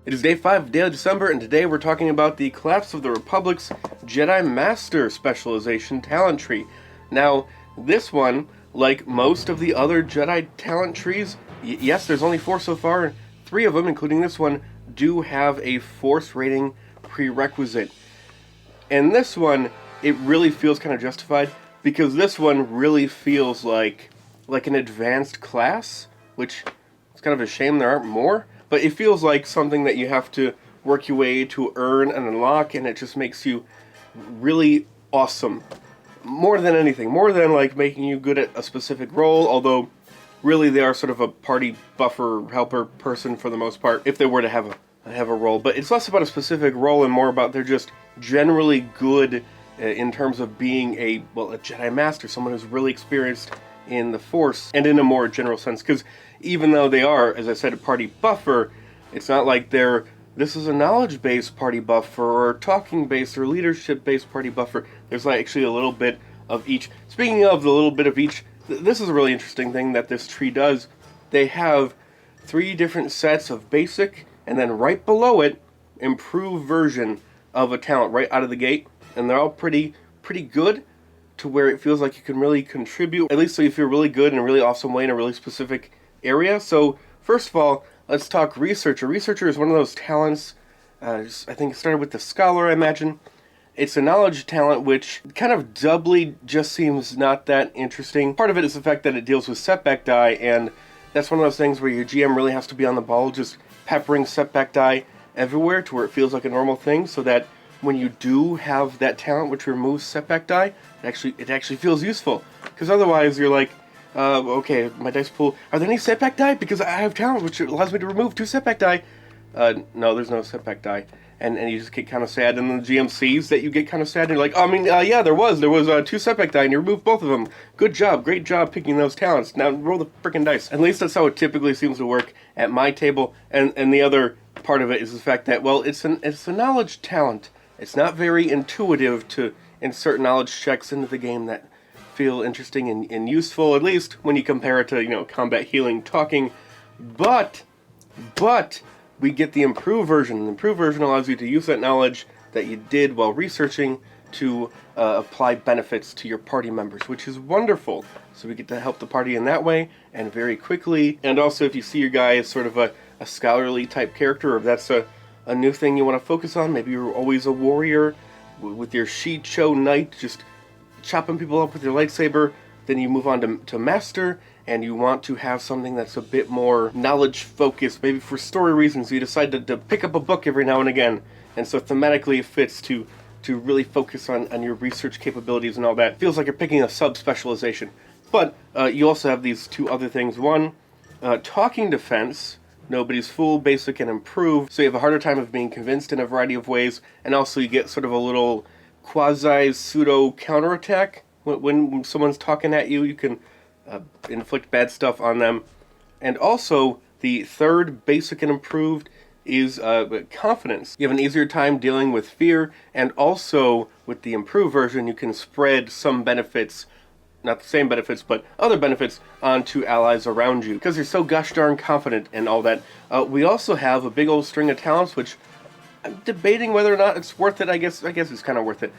It is day 5 of Daily December, and today we're talking about the collapse of the Republic's Jedi Master Specialization Talent Tree. Now, this one, like most of the other Jedi Talent Trees, yes, there's only 4 so far, and 3 of them, including this one, do have a Force rating prerequisite. And this one, it really feels kind of justified, because this one really feels like an advanced class, which is kind of a shame there aren't more. But it feels like something that you have to work your way to earn and unlock, and it just makes you really awesome. More than anything. More than like making you good at a specific role, although really they are sort of a party buffer, helper person for the most part, if they were to have a role. But it's less about a specific role and more about they're just generally good in terms of being a Jedi Master, someone who's really experienced in the Force, and in a more general sense, because even though they are, as I said, a party buffer, it's not like this is a knowledge-based party buffer, or talking-based, or leadership-based party buffer. There's like actually a little bit of each. Speaking of the little bit of each, this is a really interesting thing that this tree does. They have 3 different sets of basic, and then right below it, improved version of a talent right out of the gate, and they're all pretty good, to where it feels like you can really contribute, at least so you feel really good in a really awesome way in a really specific area. So, first of all, let's talk Researcher. Researcher is one of those talents, I think it started with the Scholar, I imagine. It's a knowledge talent which kind of doubly just seems not that interesting. Part of it is the fact that it deals with setback die, and that's one of those things where your GM really has to be on the ball, just peppering setback die everywhere to where it feels like a normal thing, so that when you do have that talent which removes setback die, it actually feels useful. Because otherwise you're like, okay, my dice pool, are there any setback die? Because I have talent which allows me to remove 2 setback die. No, there's no setback die. And you just get kind of sad, and then the GM sees that you get kind of sad, and you're like, yeah, there was 2 setback die, and you removed both of them. Good job, great job picking those talents. Now roll the frickin' dice. At least that's how it typically seems to work at my table, and the other part of it is the fact that, well, it's a knowledge talent. It's not very intuitive to insert knowledge checks into the game that feel interesting and useful, at least when you compare it to, combat, healing, talking. But we get the improved version. The improved version allows you to use that knowledge that you did while researching to apply benefits to your party members, which is wonderful. So we get to help the party in that way, and very quickly. And also, if you see your guy as sort of a scholarly type character, or if that's a new thing you want to focus on, maybe you're always a warrior with your Sheet Show Knight, just chopping people up with your lightsaber, then you move on to Master, and you want to have something that's a bit more knowledge-focused, maybe for story reasons, you decide to pick up a book every now and again, and so thematically it fits to really focus on your research capabilities and all that. Feels like you're picking a sub-specialization. But you also have these 2 other things. One, talking defense. Nobody's fool, basic, and improved, so you have a harder time of being convinced in a variety of ways, and also you get sort of a little quasi-pseudo counterattack. When someone's talking at you, you can inflict bad stuff on them. And also, the third, basic and improved, is confidence. You have an easier time dealing with fear, and also, with the improved version, you can spread some benefits, not the same benefits, but other benefits onto allies around you, because you're so gosh darn confident and all that. We also have a big old string of talents, which I'm debating whether or not it's worth it. I guess it's kind of worth it.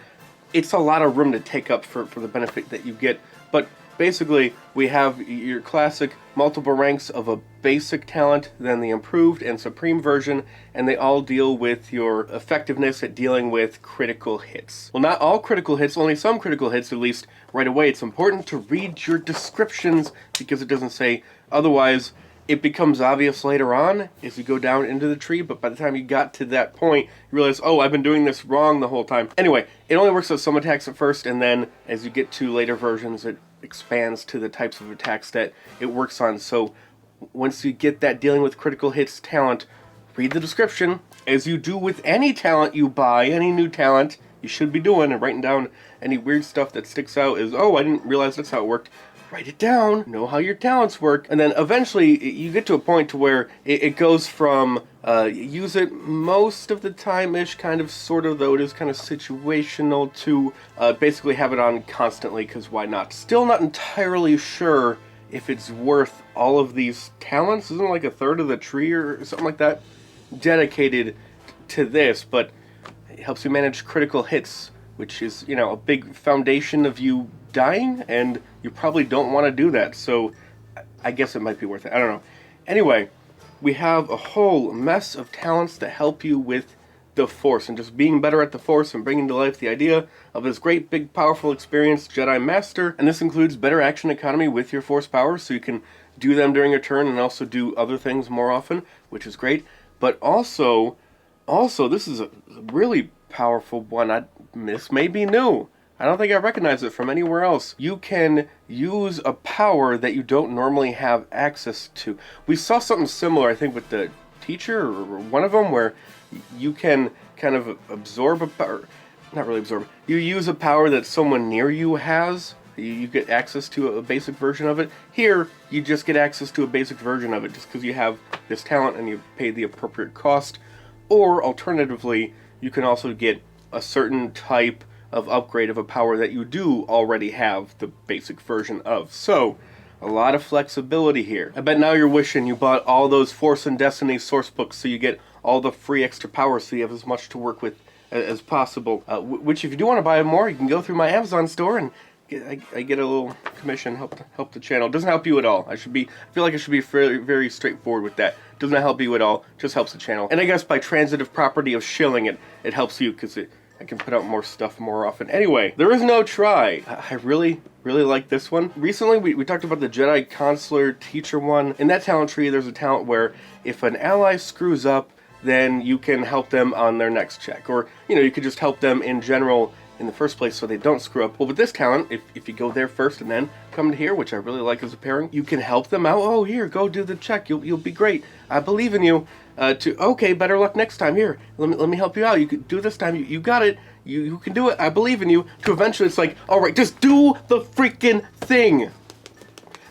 It's a lot of room to take up for the benefit that you get, but basically we have your classic multiple ranks of a basic talent, then the improved and supreme version, and they all deal with your effectiveness at dealing with critical hits. Well, not all critical hits, only some critical hits, at least right away. It's important to read your descriptions, because it doesn't say otherwise. It becomes obvious later on as you go down into the tree, but by the time you got to that point, you realize, oh, I've been doing this wrong the whole time. Anyway, it only works with some attacks at first, and then as you get to later versions, it expands to the types of attacks that it works on. So once you get that dealing with critical hits talent, read the description, as you do with any talent you buy, any new talent you should be doing, and writing down any weird stuff that sticks out is, oh, I didn't realize that's how it worked. Write it down, know how your talents work, and then eventually you get to a point to where it goes from use it most of the time-ish, kind of, sort of, though it is kind of situational, to basically have it on constantly, because why not? Still not entirely sure if it's worth all of these talents. Isn't it like a third of the tree or something like that? dedicated to this, but it helps you manage critical hits, which is, you know, a big foundation of you dying, and you probably don't want to do that, so I guess it might be worth it. I don't know. Anyway, we have a whole mess of talents that help you with the Force, and just being better at the Force and bringing to life the idea of this great, big, powerful, experienced Jedi Master. And this includes better action economy with your Force powers, so you can do them during a turn and also do other things more often, which is great. But also, this is a really powerful one. This may be new. I don't think I recognize it from anywhere else. You can use a power that you don't normally have access to. We saw something similar, I think, with the teacher, or one of them, where you can kind of absorb a power. Not really absorb. You use a power that someone near you has. You get access to a basic version of it. Here, you just get access to a basic version of it just because you have this talent and you pay the appropriate cost. Or, alternatively, you can also get a certain type of upgrade of a power that you do already have the basic version of. So, a lot of flexibility here. I bet now you're wishing you bought all those Force and Destiny source books so you get all the free extra powers so you have as much to work with as possible. Which, if you do want to buy more, you can go through my Amazon store and I get a little commission, help the channel. It doesn't help you at all. I feel like I should be very, very straightforward with that. It doesn't help you at all, just helps the channel. And I guess by transitive property of shilling it helps you because I can put out more stuff more often. Anyway, there is no try. I really like this one. Recently, we talked about the Jedi Consular Teacher one. In that talent tree, there's a talent where if an ally screws up, then you can help them on their next check. Or, you know, you could just help them in general in the first place so they don't screw up. Well, with this talent, if you go there first and then come to here, which I really like as a pairing, you can help them out. Oh, here, go do the check. You'll be great. I believe in you. Okay, better luck next time. Here, let me help you out. You can do this time. You got it. You can do it. I believe in you. To eventually it's like, all right, just do the freaking thing.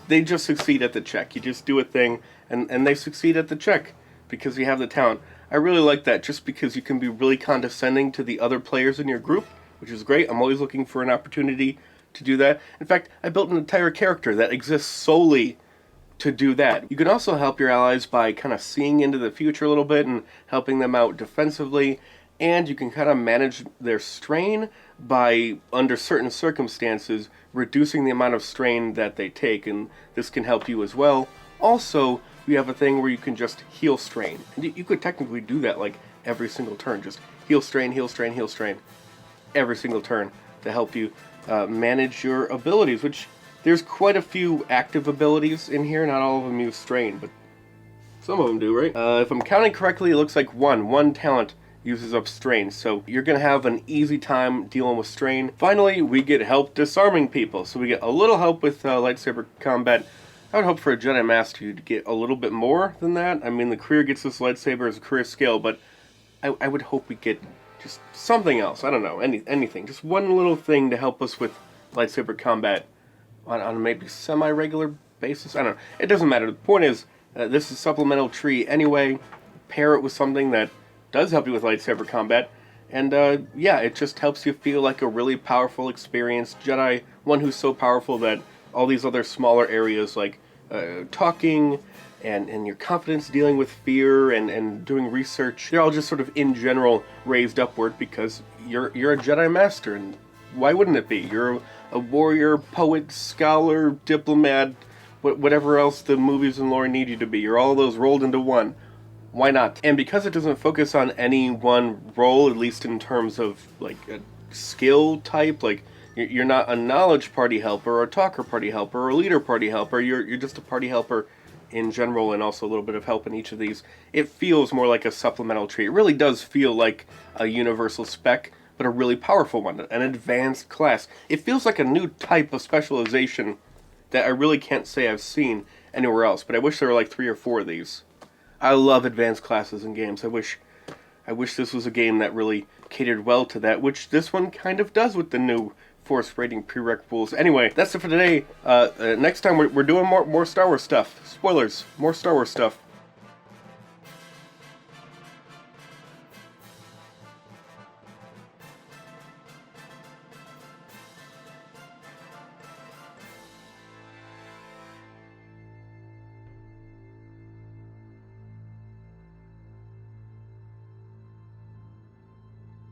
They just succeed at the check. You just do a thing, and they succeed at the check because you have the talent. I really like that just because you can be really condescending to the other players in your group, which is great. I'm always looking for an opportunity to do that. In fact, I built an entire character that exists solely to do that. You can also help your allies by kind of seeing into the future a little bit and helping them out defensively, and you can kind of manage their strain by, under certain circumstances, reducing the amount of strain that they take, and this can help you as well. Also, we have a thing where you can just heal strain. And you could technically do that like every single turn, just heal strain, heal strain, heal strain, every single turn to help you manage your abilities, which there's quite a few active abilities in here. Not all of them use strain, but some of them do, right? If I'm counting correctly, it looks like one talent uses up strain, so you're gonna have an easy time dealing with strain. Finally, we get help disarming people, so we get a little help with lightsaber combat. I would hope for a Jedi Master you'd get a little bit more than that. I mean, the career gets this lightsaber as a career skill, but I would hope we get just something else. I don't know, anything. Just one little thing to help us with lightsaber combat on a maybe semi-regular basis. I don't know. It doesn't matter. The point is, this is a supplemental tree anyway. Pair it with something that does help you with lightsaber combat. And yeah, it just helps you feel like a really powerful, experienced Jedi. One who's so powerful that all these other smaller areas like talking and your confidence dealing with fear and doing research, they're all just sort of in general raised upward because you're a Jedi Master, and why wouldn't it be? You're a warrior, poet, scholar, diplomat, whatever else the movies and lore need you to be. You're all those rolled into one. Why not? And because it doesn't focus on any one role, at least in terms of like a skill type, like you're not a knowledge party helper or a talker party helper or a leader party helper. You're just a party helper in general, and also a little bit of help in each of these. It feels more like a supplemental tree. It really does feel like a universal spec, but a really powerful one, an advanced class. It feels like a new type of specialization that I really can't say I've seen anywhere else, but I wish there were like 3 or 4 of these. I love advanced classes in games. I wish this was a game that really catered well to that, which this one kind of does with the new Force rating prereq rules. Anyway, that's it for today. Next time we're doing more Star Wars stuff. Spoilers, more Star Wars stuff.